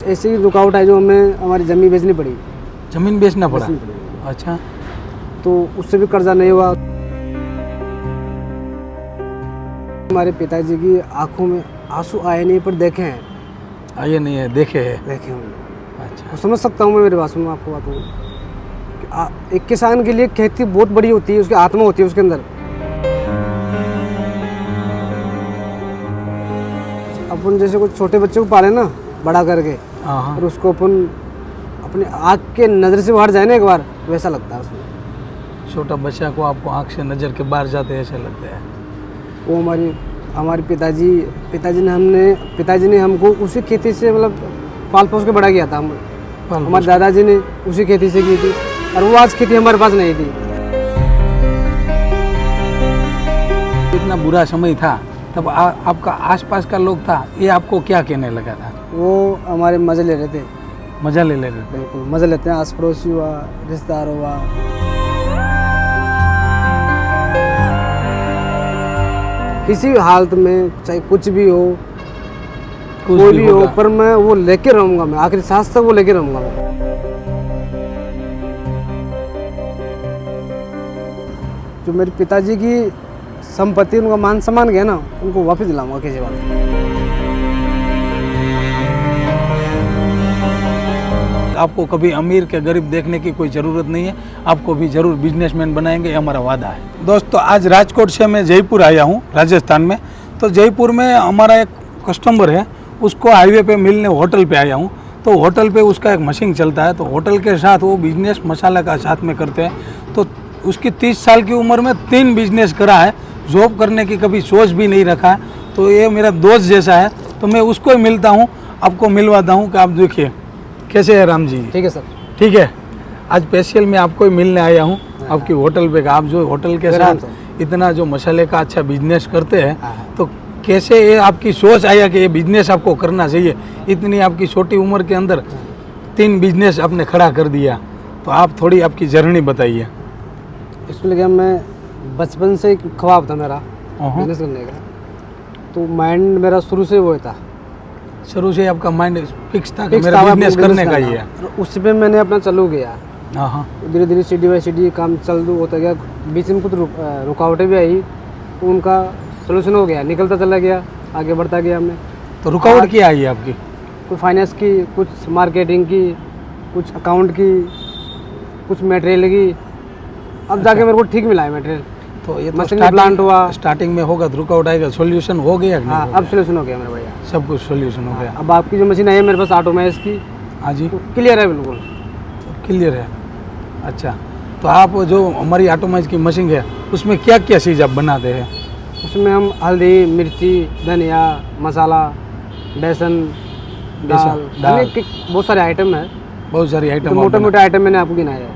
ऐसी रुकावट है जो हमें हमारी ज़मीन बेचनी पड़ी। जमीन बेचना पड़ा? बेचनी पड़ी। अच्छा। तो उससे भी कर्जा नहीं हुआ। हमारे पिताजी की आंखों में आंसू आए नहीं, पर देखे हैं। आए नहीं है, देखे है। देखे हैं। अच्छा। तो समझ सकता हूँ मैं, मेरी बात सुनो, आपको बात हूँ। एक किसान के लिए खेती बहुत बड़ी होती है, उसकी आत्मा होती है उसके अंदर। अपन जैसे कुछ छोटे बच्चे को पाले ना बड़ा करके, हाँ। और उसको अपन अपने आँख के नज़र से बाहर जाए ना एक बार, वैसा लगता है उसमें। छोटा बच्चा को आपको आँख से नज़र के बाहर जाते ऐसा लगता है। वो हमारे पिताजी ने हमको उसी खेती से मतलब पाल पोस के बड़ा किया था। हमारे दादाजी ने उसी खेती से की थी, और वो आज खेती हमारे पास नहीं थी। इतना बुरा समय था तब आपका आसपास का लोग था, ये आपको क्या कहने लगा था? वो हमारे मज़े ले रहे थे। मज़ा ले रहे थे? बिल्कुल मज़े लेते हैं। आस पड़ोसी हुआ, रिश्तेदार हुआ। किसी भी हालत में चाहे कुछ भी हो, कोई भी हो, पर मैं वो लेके रहूँगा। मैं आखिरी सांस तक वो लेके रहूँगा। मैं जो मेरे पिताजी की संपत्ति, उनका मान सम्मान गया ना, उनको वापस दिलाऊंगा किसी बात। आपको कभी अमीर के गरीब देखने की कोई ज़रूरत नहीं है, आपको भी ज़रूर बिजनेसमैन बनाएंगे, ये हमारा वादा है। दोस्तों, आज राजकोट से मैं जयपुर आया हूँ, राजस्थान में। तो जयपुर में हमारा एक कस्टमर है, उसको हाईवे पे मिलने होटल पे आया हूँ। तो होटल पे उसका एक मशीन चलता है, तो होटल के साथ वो बिजनेस मसाला का साथ में करते हैं। तो उसकी 30 साल की उम्र में 3 बिजनेस करा है, जॉब करने की कभी सोच भी नहीं रखा है। तो ये मेरा दोस्त जैसा है, तो मैं उसको ही मिलता हूँ, आपको मिलवाता हूँ कि आप देखिए कैसे है राम जी। ठीक है सर। ठीक है, आज स्पेशल मैं आपको ही मिलने आया हूँ आपकी होटल पे। आप जो होटल के साथ इतना जो मसाले का अच्छा बिजनेस करते हैं, तो कैसे ये आपकी सोच आया कि ये बिजनेस आपको करना चाहिए? इतनी आपकी छोटी उम्र के अंदर 3 बिजनेस आपने खड़ा कर दिया, तो आप थोड़ी आपकी जर्नी बताइए। इसको लेकर मैं बचपन से एक ख्वाब था मेरा बिजनेस करने का। तो माइंड मेरा शुरू से वो था। शुरू से आपका माइंड फिक्स था कि मेरा बिजनेस करने का ही है? उस पे मैंने अपना चालू किया। हाँ। धीरे धीरे सीढ़ी बाई सीढ़ी काम चालू होता गया। बीच में कुछ रुकावटें भी आई, तो उनका सोल्यूशन हो गया, निकलता चला गया, आगे बढ़ता गया मैं। तो रुकावट क्या आई आपकी? कुछ फाइनेंस की, कुछ मार्केटिंग की, कुछ अकाउंट की, कुछ मटेरियल की। अब जाके मेरे को ठीक मिला है मटेरियल। तो ये मशीन प्लांट हुआ। स्टार्टिंग में होगा, रुकावट आएगा, सॉल्यूशन हो गया? हाँ, अब सोल्यूशन हो गया मेरा भैया। सब कुछ सॉल्यूशन हो गया। अब आपकी जो मशीन आई है मेरे पास ऑटोमैक्स की, हाँ जी, क्लियर है, बिल्कुल क्लियर है। अच्छा, तो आप जो हमारी ऑटोमैक्स की मशीन है, उसमें क्या क्या चीज़ आप बनाते हैं? उसमें हम हल्दी, मिर्ची, धनिया, मसाला, बेसन, दाल, बहुत सारे आइटम है। बहुत सारी आइटम, मोटे मोटे आइटम मैंने आपको गिनाया है।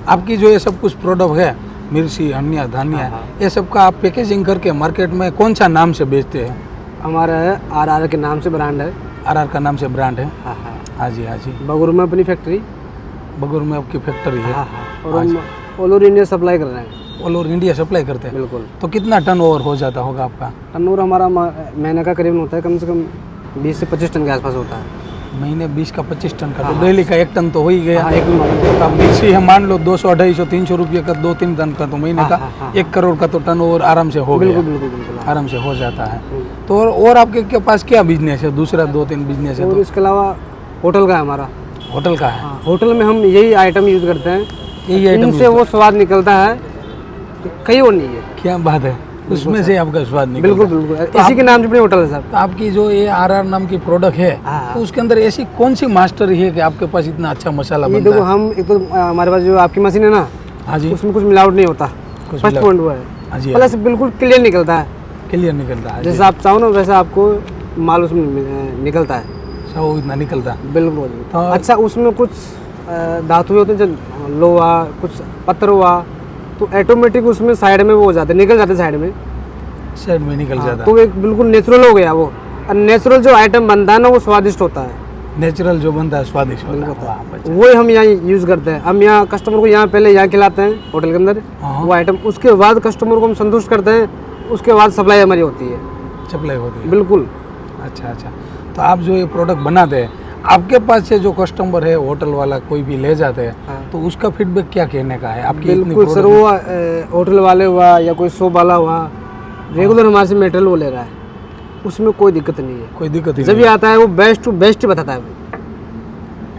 आपकी जो ये सब कुछ प्रोडक्ट है, मिर्ची, अन्य धनिया, ये सब का आप पैकेजिंग करके मार्केट में कौन सा नाम से बेचते हैं? हमारा है RR के नाम से ब्रांड है। RR का नाम से ब्रांड है? हाँ। हाँ जी, हाँ जी। बगुर में अपनी फैक्ट्री। बगुर में आपकी फैक्ट्री है? हाँ। और हम ऑल ओवर इंडिया सप्लाई कर रहे हैं। ऑल ओवर इंडिया सप्लाई करते हैं? बिल्कुल। तो कितना टर्नओवर हो जाता होगा आपका? टर्नओवर हमारा महीने का करीबन होता है कम से कम 20 से 25 टन के आसपास होता है। महीने 20 का 25 टन का? तो डेली का 1 टन तो हो ही गया। एक तो अब मिर्ची है, मान लो 200, 250, 300 रुपये का 2-3 टन का, तो महीने का 1 करोड़ का तो टर्नओवर आराम से हो गया। बिल्कुल आराम से हो जाता है। तो और आपके के पास क्या बिजनेस है? दूसरा 2-3 बिजनेस है? और तो इसके अलावा होटल का है हमारा। होटल का है? होटल में हम यही आइटम यूज़ करते हैं। यही आइटम इनसे वो स्वाद निकलता है तो कहीं और नहीं है। क्या बात है, उसमें से आपका स्वाद निकलता है। बिल्कुल। इसी के नाम से अपनी होटल है सर। तो आपकी जो ये RR नाम की प्रोडक्ट है, तो उसके अंदर ऐसी कौन सी मास्टरी है कि आपके पास इतना अच्छा मसाला बनता है? देखो, हम एक तो हमारे पास जो आपकी मशीन है ना, हाँ जी, उसमें कुछ मिलावट नहीं होता। फर्स्ट पॉइंट वो है। हाँ जी, प्लस बिल्कुल क्लियर निकलता है। क्लियर निकलता है, जैसा आप चाहो ना वैसा आपको माल उसमें निकलता है। सब इतना निकलता है? बिल्कुल। तो अच्छा, उसमें कुछ धातु होते हैं, जो लोहा, कुछ पत्थर हुआ, तो ऑटोमेटिक उसमें साइड में वो हो जाते, निकल जाते साइड में निकल जाता है। तो एक बिल्कुल नेचुरल हो गया वो। और नेचुरल जो आइटम बनता है ना, वो स्वादिष्ट होता है। नेचुरल जो बनता है स्वादिष्ट होता है, वही हम यहाँ यूज़ करते हैं। हम यहाँ कस्टमर को यहाँ पहले यहाँ खिलाते हैं होटल के अंदर वो आइटम, उसके बाद कस्टमर को हम संतुष्ट करते हैं, उसके बाद सप्लाई हमारी होती है। सप्लाई होती है? बिल्कुल। अच्छा। तो आप जो ये प्रोडक्ट बनाते हैं, आपके पास से जो कस्टमर है होटल वाला कोई भी ले जाते हैं हाँ। तो उसका फीडबैक क्या कहने का है आपकी इतनी बिल्कुल सर, वो होटल वाले हुआ या कोई शॉप वाला हुआ, रेगुलर हमारे से मटेरियल वो ले रहा है, उसमें कोई दिक्कत नहीं है। कोई दिक्कत ही जब नहीं ये आता है वो बेस्ट टू बेस्ट बताता है,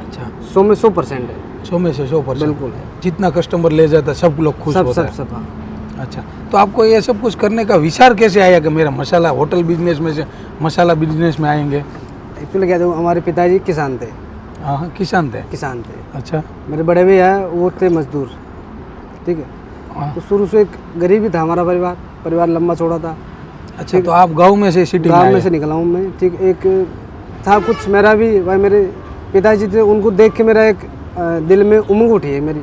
अच्छा 100 में 100% है। 100 में से 100% बिल्कुल है, जितना कस्टमर ले जाता है सब लोग खुश सब होता सब है। सब हाँ। अच्छा, तो आपको ये सब कुछ करने का विचार कैसे आया कि मेरा मसाला होटल बिजनेस में से मसाला बिजनेस में आएंगे? एक्चुअली क्या था, हमारे पिताजी किसान थे। हाँ, किसान थे। किसान थे। अच्छा, मेरे बड़े भैया वो थे मजदूर, ठीक है। हाँ। तो शुरू से एक गरीबी था हमारा परिवार लंबा चौड़ा था। अच्छा, तो आप गांव में से सिटी में गाँव आए? में से निकला हूँ मैं, ठीक। एक था कुछ मेरा भी, भाई मेरे पिताजी थे, उनको देख के मेरा एक दिल में उमंग उठी है मेरी,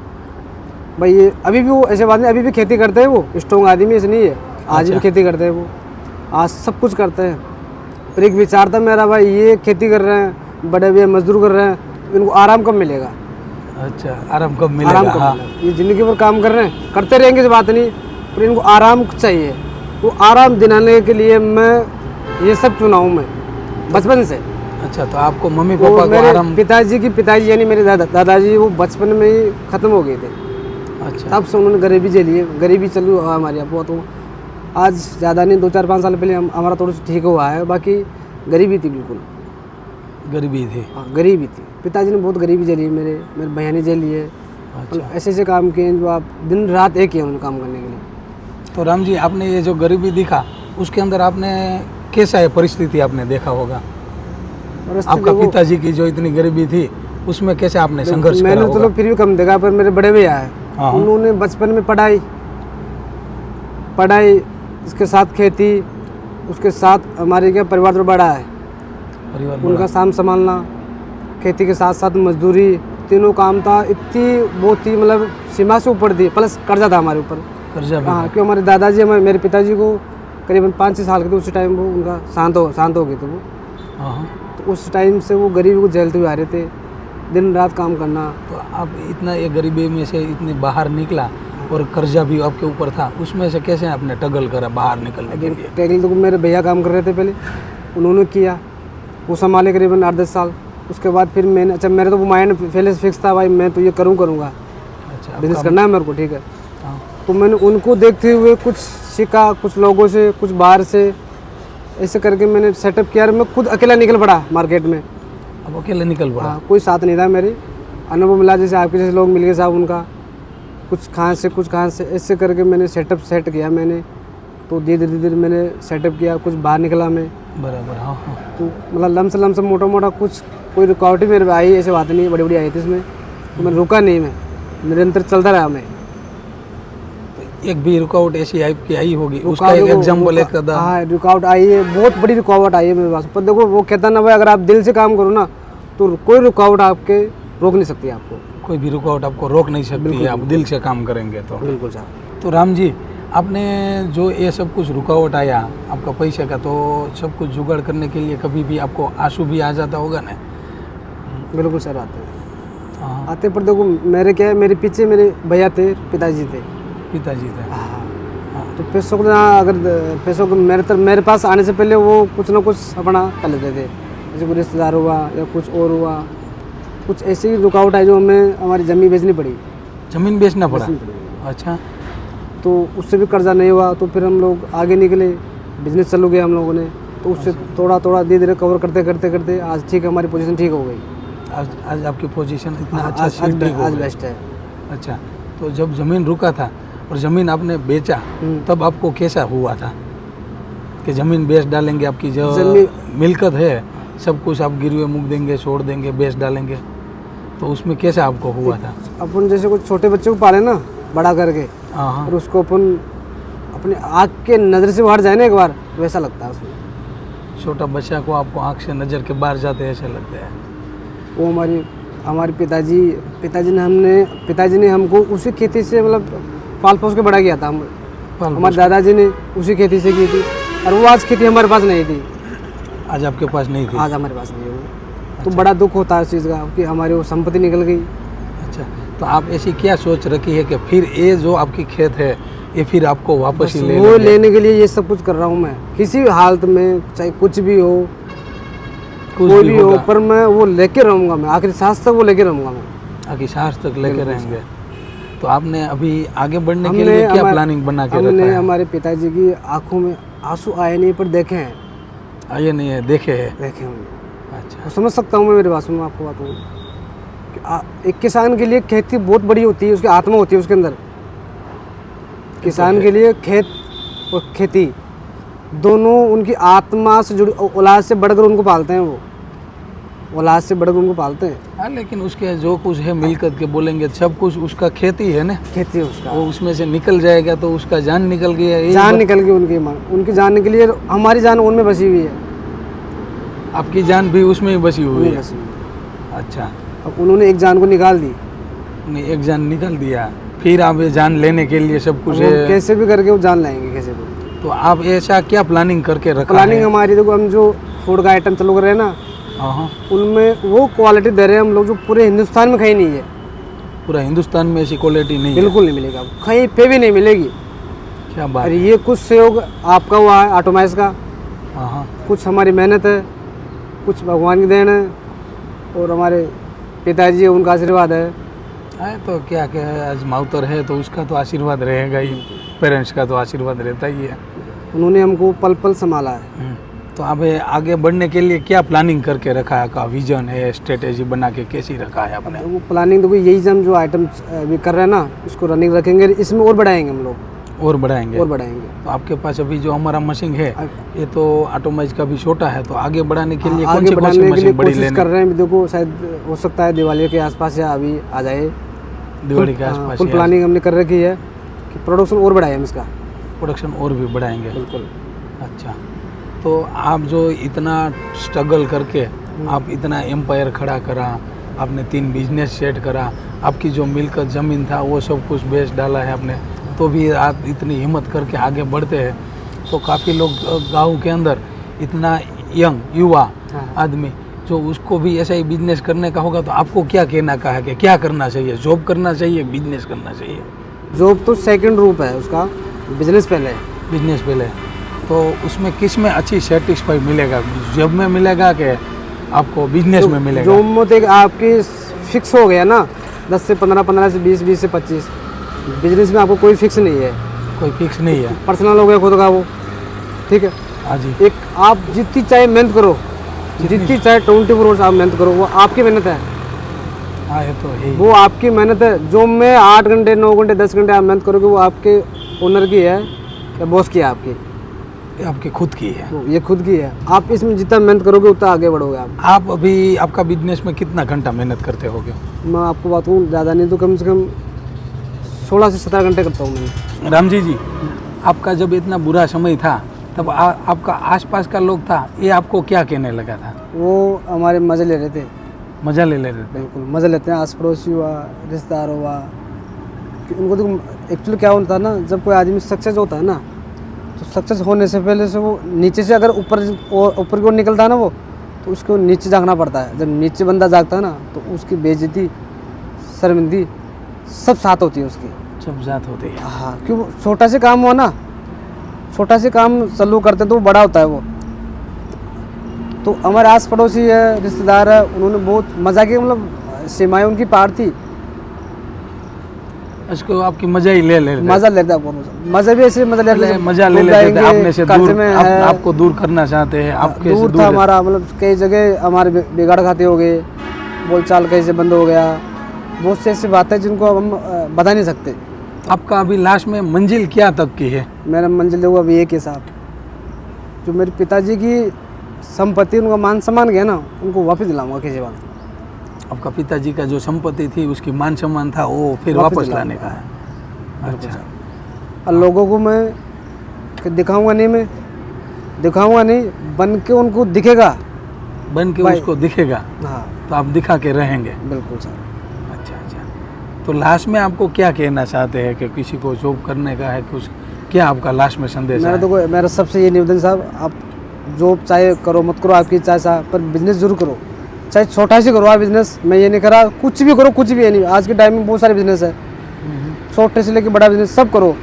भाई ये अभी भी वो ऐसे बात नहीं, अभी भी खेती करते हैं, वो स्ट्रॉन्ग आदमी ऐसे नहीं है, आज भी अच्छा। खेती करते हैं वो, आज सब कुछ करते हैं। पर एक विचार था मेरा, भाई ये खेती कर रहे हैं, बड़े भैया मजदूर कर रहे हैं, इनको आराम कब मिलेगा? अच्छा, आराम कब मिलेगा? आराम कब हाँ। मिलेगा? ये ज़िंदगी भर काम कर रहे हैं, करते रहेंगे इस बात नहीं, पर इनको आराम चाहिए। वो आराम दिलाने के लिए मैं ये सब चुना हूँ मैं बचपन से। अच्छा, तो आपको मम्मी वो पापा को मेरे आराम? पिताजी यानी मेरे दादाजी वो बचपन में ही ख़त्म हो गए थे, अच्छा, तब से उन्होंने गरीबी झेली है। गरीबी चलू हमारी अब तो आज ज़्यादा नहीं, 2-4-5 साल पहले हमारा थोड़ा सा ठीक हुआ है, बाकी गरीबी थी बिल्कुल। गरीबी थी। हाँ, गरीबी थी। पिताजी ने बहुत गरीबी झेली है, मेरे भैया ने झेली है। अच्छा, ऐसे ऐसे काम किए हैं जो आप दिन रात एक ही हैं उन्हें काम करने के लिए। तो राम जी, आपने ये जो गरीबी दिखा उसके अंदर आपने कैसा है परिस्थिति आपने देखा होगा? और आपका पिताजी की जो इतनी गरीबी थी उसमें कैसे आपने संघर्ष करा मैंने होगा? चलो फिर भी कम देखा, पर मेरे बड़े भैया है, हाँ। उन्होंने बचपन में पढ़ाई इसके साथ खेती, उसके साथ हमारे क्या परिवार तो बड़ा है, परिवार उनका बड़ा। साम संभालना, खेती के साथ साथ मजदूरी, तीनों काम था। इतनी वो थी, मतलब सीमा से ऊपर थी, प्लस कर्जा था हमारे ऊपर। कर्जा भी हाँ, था। क्यों हमारे दादाजी मेरे पिताजी को करीबन 5-6 साल के थे उस टाइम, वो उनका शांत हो गए थे वो। हाँ, तो उस टाइम से वो गरीबी को झेलते हुए आ रहे थे, दिन रात काम करना। तो आप इतना ये गरीबी में से इतने बाहर निकला और कर्जा भी आपके ऊपर था, उसमें से कैसे आपने टगल करा बाहर निकलने के लिए? टैगल तो मेरे भैया काम कर रहे थे पहले, उन्होंने किया, वो संभाले करीबन 8-10 साल। उसके बाद फिर मैंने, अच्छा मेरा तो वो माइंड पहले से फिक्स था, भाई मैं तो ये करूँगा, अच्छा, बिजनेस आपका- करना है मेरे को, ठीक है। हाँ, तो मैंने उनको देखते हुए कुछ सीखा, कुछ लोगों से, कुछ बाहर से, ऐसे करके मैंने सेटअप किया। और मैं खुद अकेला निकल पड़ा मार्केट में। अब अकेले निकल पड़ा। हाँ, कोई साथ नहीं था मेरे, अनुभव मिला जैसे आपके जैसे लोग मिल गए साहब, उनका कुछ कहाँ से ऐसे करके मैंने सेट किया मैंने। तो धीरे धीरे मैंने सेटअप किया, कुछ बाहर निकला मैं, बराबर। हाँ, हाँ। तो मतलब लमसम मोटा कुछ कोई रुकावट ही मेरे आई, ऐसे बात नहीं, बड़ी आई थी इसमें, तो मैं रुका नहीं, मैं निरंतर चलता रहा। मैं एक भी रुकावट ऐसी आपकी आई होगी, उसका एक एग्जाम्पल एक कदम? हाँ, रुकावट आई है, बहुत बड़ी रुकावट आई है मेरे पास। पर देखो वो कहता ना भाई, अगर आप दिल से काम करो ना तो कोई रुकावट आपके रोक नहीं सकती आपको। कोई भी रुकावट आपको रोक नहीं सकती है, आप दिल से काम करेंगे तो। बिल्कुल साहब। तो राम जी, आपने जो ये सब कुछ रुकावट आया आपका पैसे का, तो सब कुछ जुगाड़ करने के लिए कभी भी आपको आंसू भी आ जाता होगा ना? बिल्कुल सर, आते हाँ, आते पर देखो मेरे क्या है, मेरे पीछे मेरे भैया थे, पिताजी थे। पिताजी थे। हाँ, तो पैसों को ना, अगर पैसों को मेरे पास आने से पहले वो कुछ ना कुछ अपना कर लेते थे, जैसे कोई रिश्तेदार हुआ या कुछ और हुआ, कुछ ऐसी रुकावट आई जो हमें हमारी ज़मीन बेचनी पड़ी। जमीन बेचना पड़ा? बेचनी पड़ी। अच्छा, तो उससे भी कर्जा नहीं हुआ, तो फिर हम लोग आगे निकले, बिजनेस चालू किया हम लोगों ने। तो उससे थोड़ा धीरे धीरे कवर करते आज ठीक है, हमारी पोजीशन ठीक हो गई। आज आपकी पोजीशन इतना हाँ, अच्छा आज ठीक हो आज गई। बेस्ट है। अच्छा, तो जब ज़मीन रुका था और ज़मीन आपने बेचा, तब आपको कैसा हुआ था कि ज़मीन बेच डालेंगे, आपकी जो मिल्कत है सब कुछ आप गिरवे मुक देंगे, छोड़ देंगे, बेच डालेंगे, तो उसमें कैसा आपको हुआ था? अपन जैसे कुछ छोटे बच्चे को पाले ना बड़ा करके, हाँ, और उसको अपन अपने आँख के नज़र से बाहर जाए ना एक बार, वैसा लगता है उसमें। छोटा बच्चा को आपको आँख से नज़र के बाहर जाते ऐसे लगते हैं। वो हमारे पिताजी ने हमको उसी खेती से मतलब पाल पोस के बड़ा किया था। हमारे दादाजी ने उसी खेती से की थी, और वो आज खेती हमारे पास नहीं थी। आज आपके पास नहीं थी? आज हमारे पास नहीं है वो। तो बड़ा दुख होता है इस चीज़ का कि हमारी वो संपत्ति निकल गई। अच्छा, तो आप ऐसी क्या सोच रखी है कि फिर ये जो आपकी खेत है ये फिर आपको वापस ही ले वो लेने के लिए ये सब कुछ कर रहा हूँ मैं, किसी भी हालत में, चाहे कुछ भी हो। कुछ कोई भी भी हो, होगा। पर मैं वो लेके रहूँगा, मैं आखिरी सांस तक वो लेके रहूँगा मैं। आगे सांस तक लेके बिल्कुल रहेंगे। तो आपने अभी आगे बढ़ने के हमने लिए क्या हमारे- प्लानिंग बना के हमने रखा है? हमारे पिताजी की आंखों में आंसू आए नहीं, पर देखे हैं, आइए नहीं है, देखे है। देखे हमने। अच्छा, तो समझ सकता हूँ मैं, मेरी बात सुनो, मैं आपको बात कहूँ कि एक किसान के लिए खेती बहुत बड़ी होती है, उसकी आत्मा होती है उसके अंदर। किसान के लिए खेत और खेती दोनों उनकी आत्मा से जुड़ी, औलाद से बढ़कर उनको पालते हैं, वो औलाद से बढ़कर उनको पालते हैं। हाँ, लेकिन उसके जो कुछ है मिलकत के बोलेंगे सब कुछ उसका खेती है ना, खेती है उसका, वो उसमें से निकल जाएगा तो उसका जान निकल गया। यही जान बात- निकल गई उनकी, उनकी जान निकली है, हमारी जान उनमें बसी हुई है, आपकी जान भी उसमें ही बसी हुई उनमें है। बसी हुई है। अच्छा, अब उन्होंने एक जान को निकाल दी, उन्हें एक जान निकल दिया, फिर आप ये जान लेने के लिए सब कुछ अब वो है। कैसे भी करके वो जान लाएंगे, कैसे भी। तो आप ऐसा क्या प्लानिंग करके रखा प्लानिंग है? हमारी, देखो हम जो फूड का आइटम चालू कर रहे हैं ना, हाँ हाँ, उनमें वो क्वालिटी दे रहे हैं हम लोग जो पूरे हिंदुस्तान में कहीं नहीं है, पूरा हिंदुस्तान में ऐसी क्वालिटी नहीं है। बिल्कुल नहीं मिलेगा, कहीं पे भी नहीं मिलेगी। क्या बात और है। ये कुछ सहयोग आपका हुआ है, ऑटोमाइज का, हाँ हाँ, कुछ हमारी मेहनत है, कुछ भगवान की देन है, और हमारे पिताजी है, उनका आशीर्वाद है। है तो क्या क्या है, आज मावतर है तो उसका तो आशीर्वाद रहेगा ही, पेरेंट्स का तो आशीर्वाद रहता ही है। उन्होंने हमको पल पल संभाला है। तो अब ये आगे बढ़ने के लिए क्या प्लानिंग करके रखा है? का विजन है, स्ट्रेटेजी बना के कैसी रखा है आपने? वो प्लानिंग देखो, यही हम जो आइटम अभी कर रहे हैं ना, इसको रनिंग रखेंगे, इसमें और बढ़ाएंगे हम लोग, और बढ़ाएंगे। और बढ़ाएंगे। तो आपके पास अभी जो हमारा मशीन है ये तो ऑटोमाइज का भी छोटा है, तो आगे बढ़ाने के लिए कौन आगे सी बढ़ाने के लिए मशीन बड़ी कोशिश लेने? कर रहे हैं। देखो शायद हो सकता है दिवाली के आसपास या अभी आ जाए, दिवाली के आसपास फुल प्लानिंग हमने कर रखी है कि प्रोडक्शन और बढ़ाए हम इसका, प्रोडक्शन और भी बढ़ाएंगे। बिल्कुल। अच्छा, तो आप जो इतना स्ट्रगल करके आप इतना एम्पायर खड़ा करा, आपने 3 बिजनेस सेट करा, आपकी जो मिलकत ज़मीन था वो सब कुछ बेच डाला है आपने, तो भी आप इतनी हिम्मत करके आगे बढ़ते हैं। तो काफ़ी लोग गांव के अंदर इतना यंग युवा हाँ। आदमी जो उसको भी ऐसा ही बिजनेस करने का होगा, तो आपको क्या कहना का है कि क्या करना चाहिए? जॉब करना चाहिए, बिजनेस करना चाहिए? जॉब तो सेकंड रूप है उसका, बिजनेस पहले है। बिजनेस पहले। तो उसमें किस में अच्छी सेटिस्फाई मिलेगा? जॉब में मिलेगा कि आपको बिजनेस में मिलेगा? जॉब में तो एक आपकी फिक्स हो गया ना, 10 से 15, 15 से 20, 20 से 25। बिजनेस में आपको कोई फिक्स नहीं है, कोई फिक्स नहीं है। पर्सनल हो गया खुद का वो, ठीक है। हाँ जी, एक आप जितनी चाहे मेहनत करो, जितनी चाहे 24 आवर्स आप मेहनत करो, वो आपकी मेहनत है, हाँ ये तो है ही। वो आपकी मेहनत है। जॉब में 8 घंटे 9 घंटे 10 घंटे आप मेहनत करोगे, वो आपके ओनर की है या बॉस की है, आपकी, ये आपकी खुद की है। वो ये खुद की है। आप इसमें जितना मेहनत करोगे उतना आगे बढ़ोगे आप। आप अभी आपका बिजनेस में कितना घंटा मेहनत करते होगे? मैं आपको बात कहूँ, ज़्यादा नहीं तो कम से कम 16 से 17 घंटे करता हूँ मैं। राम जी, आपका जब इतना बुरा समय था तब आपका आसपास का लोग था, ये आपको क्या कहने लगा था? वो हमारे मज़े ले रहे थे, मज़ा ले रहे थे? बिल्कुल मज़े लेते हैं। आस पड़ोसी हुआ, रिश्तेदार हुआ, कि उनको तो एक्चुअली क्या होता है ना, जब कोई आदमी सक्सेस होता है ना, तो सक्सेस होने से पहले से वो नीचे से अगर ऊपर की ओर निकलता है ना वो, तो उसको नीचे जागना पड़ता है। जब नीचे बंदा जागता है ना, तो उसकी बेइज्जती, शर्मिंदगी सब साथ होती है उसकी। सब जात होते हैं। हाँ, क्यों? छोटा से काम हुआ ना, छोटा से काम चालू करते तो वो बड़ा होता है वो। तो हमारे आस पड़ोसी है, रिश्तेदार है, उन्होंने बहुत मज़ा किया, मतलब सीमाएं उनकी पार थी। इसको आपकी मज़ा ही ले लेते? मज़ा लेते हैं, मज़ा भी ऐसे मज़ा लेते हैं, मज़ा ले लेते थे, आपने से कर्ज दूर में है, आपको दूर करना चाहते हैं, आपके से दूर था हमारा, मतलब कई जगह हमारे बिगाड़ खाते हो गए, बोलचाल कहीं से बंद हो गया, बहुत से ऐसी बातें जिनको हम बता नहीं सकते। आपका अभी लास्ट में मंजिल क्या तक की है? मेरा मंजिल देखो अभी एक के साथ, जो मेरे पिताजी की संपत्ति, उनका मान सम्मान गया ना, उनको वापस दिलाऊंगा किसी बात। आपका पिताजी का जो संपत्ति थी, उसकी मान सम्मान था, वो फिर वापस लाने का है। अच्छा, और लोगों को मैं दिखाऊंगा नहीं, मैं दिखाऊंगा नहीं, बन के उनको दिखेगा, बन के भाई। उसको दिखेगा हाँ तो आप दिखा के रहेंगे। बिल्कुल सर। अच्छा अच्छा, तो लास्ट में आपको क्या कहना चाहते हैं कि किसी को जॉब करने का है कुछ, क्या आपका लास्ट में संदेश मेरा है? तो मेरा सबसे ये निवेदन साहब, आप जॉब चाहे करो मत करो, आपकी इच्छा साहब, पर बिजनेस जरूर करो, चाहे छोटा सी करो आप बिजनेस। मैं ये नहीं करा, कुछ भी करो, कुछ भी है नहीं। आज के टाइम में बहुत सारे बिजनेस है, छोटे से लेके बड़ा बिजनेस सब करो,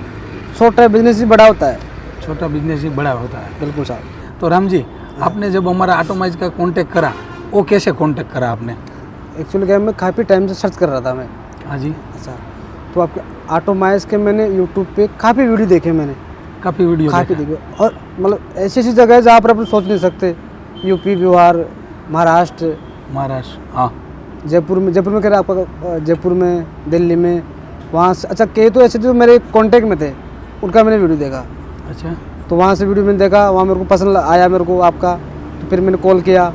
छोटा बिजनेस ही बड़ा होता है। छोटा बिजनेस ही बड़ा होता है। बिल्कुल साहब। तो राम जी, आपने जब हमारा ऑटोमाइज का कांटेक्ट करा, वो कैसे कांटेक्ट करा आपने? एक्चुअली क्या है, मैं काफ़ी टाइम से सर्च कर रहा था मैं। हाँ जी, अच्छा, तो आपके ऑटोमाइज के मैंने यूट्यूब पे काफ़ी वीडियो देखे मैंने, काफ़ी वीडियो काफ़ी देखा। देखे, और मतलब ऐसी ऐसी जगह है जहाँ पर अपन सोच नहीं सकते। यूपी, बिहार, महाराष्ट्र, महाराष्ट्र, हाँ, जयपुर में कह रहा आपका, जयपुर में, दिल्ली में, वहाँ से अच्छा कई तो ऐसे जो मेरे कॉन्टेक्ट में थे, उनका मैंने वीडियो देखा। अच्छा, तो वहाँ से वीडियो मैंने देखा, वहाँ मेरे को पसंद आया मेरे को आपका, तो फिर मैंने कॉल किया,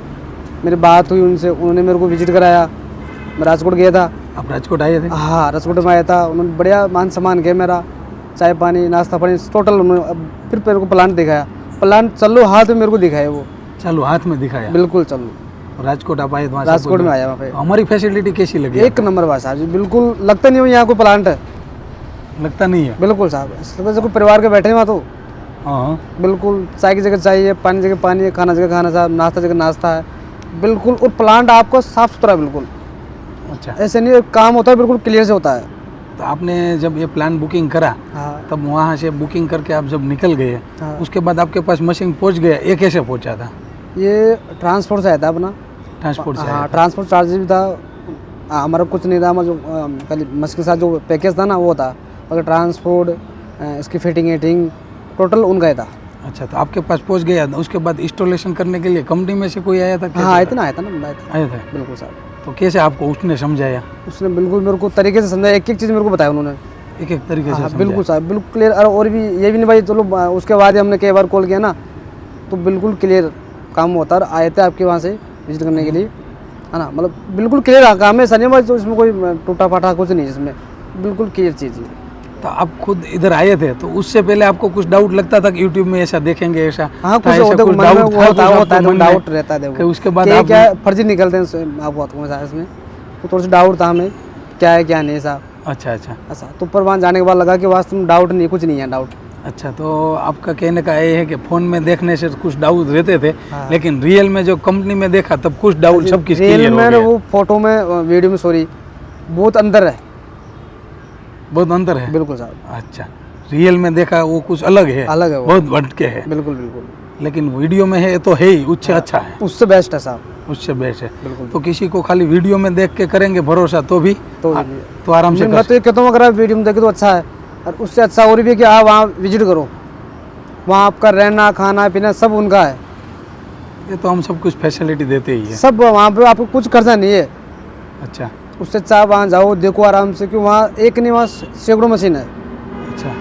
मेरी बात हुई उनसे, उन्होंने मेरे को विजिट कराया। मैं राजकोट गया था। आप राजकोट आए थे? हाँ, राजकोट में आया था। उन्होंने बढ़िया मान सम्मान किया मेरा, चाय पानी नाश्ता पानी टोटल उन्होंने। अब फिर मेरे को प्लांट दिखाया, प्लांट चलो हाथ में मेरे को दिखाया वो, चलो हाथ में दिखाया। बिल्कुल चलो। राजकोट आप आए, वहाँ से राजकोट में आया वहाँ पे, हमारी फैसिलिटी कैसी लगी? एक नंबर बात साहब जी, बिल्कुल लगता नहीं हो यहाँ कोई प्लांट है, लगता नहीं है? बिल्कुल साहब, जैसे कोई परिवार के बैठे हैं वहाँ तो हाँ, बिल्कुल। चाय की जगह चाय है, पानी की जगह पानी है, खाना जगह खाना साहब, नाश्ता जगह नाश्ता है, बिल्कुल। और प्लांट आपको साफ सुथरा बिल्कुल, अच्छा। ऐसे नहीं काम होता है, बिल्कुल क्लियर से होता है। तो आपने जब ये प्लान बुकिंग करा, हाँ, तब वहाँ से बुकिंग करके आप जब निकल गए, हाँ। उसके बाद आपके पास मशीन पहुँच गया, ये कैसे पहुँचा था? ये ट्रांसपोर्ट से आया था अपना। ट्रांसपोर्ट से आया हाँ, था? ट्रांसपोर्ट चार्ज भी था। हमारा कुछ नहीं था, हमारा जो खाली मशीन के साथ जो पैकेज था ना वो था, अगर ट्रांसपोर्ट, इसकी फिटिंग एटिंग टोटल उनका ही था। अच्छा, तो आपके पास पहुँच गया, उसके बाद इंस्टॉलेशन करने के लिए कंपनी में से कोई आया था? हाँ, आया था ना, आया था ना, बंदा आया था, आए थे। बिल्कुल साहब। तो कैसे आपको उसने समझाया? उसने बिल्कुल मेरे को तरीके से समझाया, एक एक चीज़ मेरे को बताया उन्होंने। एक एक तरीके से हाँ, समझाया? बिल्कुल साहब, बिल्कुल क्लियर। और भी ये भी नहीं भाई चलो, उसके बाद ही हमने कई बार कॉल किया ना, तो बिल्कुल क्लियर काम होता है। और आए थे आपके वहाँ से विजिट करने के लिए, है ना, मतलब बिल्कुल क्लियर काम है, सर नहीं भाई, तो इसमें कोई टूटा फाटा कुछ नहीं है, इसमें बिल्कुल क्लियर चीज़ है। तो आप खुद इधर आए थे, तो उससे पहले आपको कुछ डाउट लगता था कि यूट्यूब में ऐसा देखेंगे, ऐसा? हाँ, था, कुछ ऐसा होता कुछ है, डाउट था, होता कुछ आपके है, मन में? डाउट रहता है। कि देखो उसके बाद क्या आप क्या फर्जी निकलते हैं आपको इसमें, तो थोड़ा सा डाउट था हमें, क्या है क्या नहीं साहब। अच्छा, अच्छा, अच्छा, तो ऊपर वहाँ जाने के बाद लगा कि वास्तव में डाउट नहीं, कुछ नहीं है डाउट। अच्छा। तो आपका कहने का ये है कि फ़ोन में देखने से कुछ डाउट रहते थे, हाँ। लेकिन रियल में जो कंपनी में देखा तब कुछ डाउट सब किस रियल में वो फोटो में, वीडियो में, सॉरी, बहुत अंदर है, बहुत अंतर है। बिल्कुल साहब, अच्छा, रियल में देखा वो कुछ अलग है, अलग है वो, बहुत भटके है, बिल्कुल बिल्कुल। लेकिन वीडियो में है तो है ही, उससे अच्छा है, उससे बेस्ट है साहब, उससे बेस्ट है। बिल्कुल। तो किसी को खाली वीडियो में देख के करेंगे भरोसा तो भी तो तो आराम से मैं तो ये कहता हूँ, अगर आप वीडियो में देखे तो अच्छा है, और उससे अच्छा और भी है कि आप वहाँ विजिट करो, वहाँ आपका रहना खाना पीना सब उनका है, ये तो हम सब कुछ फैसिलिटी देते ही है। सब वहाँ पे आपको कुछ खर्चा नहीं है। अच्छा, उससे अच्छा वहाँ जाओ, देखो आराम से, क्योंकि वहाँ एक नहीं, वहाँ सैकड़ों मशीन है। अच्छा।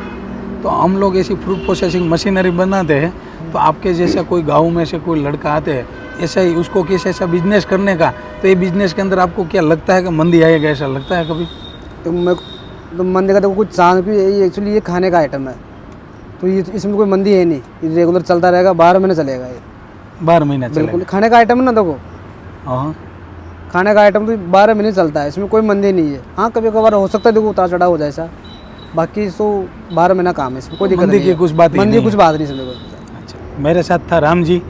तो हम लोग ऐसी फ्रूट प्रोसेसिंग मशीनरी बनाते हैं, तो आपके जैसा कोई गांव में से कोई लड़का आते हैं, ऐसा ही उसको किसी ऐसा बिजनेस करने का, तो ये बिजनेस के अंदर आपको क्या लगता है कि मंदी आएगा, ऐसा लगता है कभी? तो मैं तो मंदी का देखो कुछ चांस भी, यही एक्चुअली ये खाने का आइटम है, तो ये इसमें कोई मंदी है नहीं, ये रेगुलर चलता रहेगा, 12 महीने चलेगा ये, 12 महीना बिल्कुल। चलेगा? खाने का आइटम है ना, देखो हाँ, खाने का आइटम तो 12 महीने चलता है, इसमें कोई मंदी नहीं है। हाँ, कभी कभार हो सकता है देखो उतार चढ़ाव हो जाए ऐसा, बाकी तो 12 महीना काम है, इसमें कोई दिक्कत मंदी नहीं की है। कुछ बात ही मंदी नहीं कुछ है। बात नहीं समझो। अच्छा। मेरे साथ था राम जी,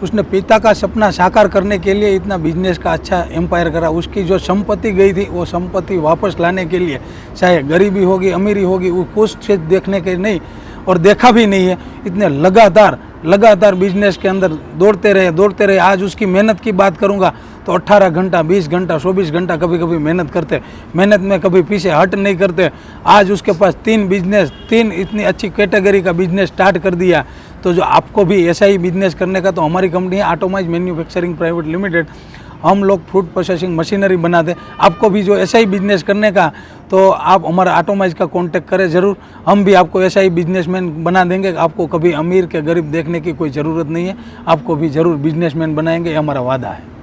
उसने पिता का सपना साकार करने के लिए इतना बिजनेस का अच्छा एम्पायर करा। उसकी जो संपत्ति गई थी वो संपत्ति वापस लाने के लिए, चाहे गरीबी होगी अमीरी होगी, वो कुछ से देखने के नहीं, और देखा भी नहीं है, इतने लगातार बिजनेस के अंदर दौड़ते रहे। आज उसकी मेहनत की बात करूंगा तो 18 घंटा 20 घंटा 24 घंटा कभी कभी मेहनत करते, मेहनत में कभी पीछे हट नहीं करते। आज उसके पास 3 बिजनेस, 3 इतनी अच्छी कैटेगरी का बिजनेस स्टार्ट कर दिया। तो जो आपको भी ऐसा ही बिजनेस करने का, तो हमारी कंपनी है ऑटोमाइज मैन्युफैक्चरिंग प्राइवेट लिमिटेड, हम लोग फ्रूट प्रोसेसिंग मशीनरी बनाते हैं। आपको भी जो ऐसा ही बिजनेस करने का, तो आप हमारा ऑटोमाइज का कांटेक्ट करें ज़रूर, हम भी आपको ऐसा ही बिजनेसमैन बना देंगे। आपको कभी अमीर के गरीब देखने की कोई ज़रूरत नहीं है, आपको भी ज़रूर बिजनेसमैन बनाएंगे, ये हमारा वादा है।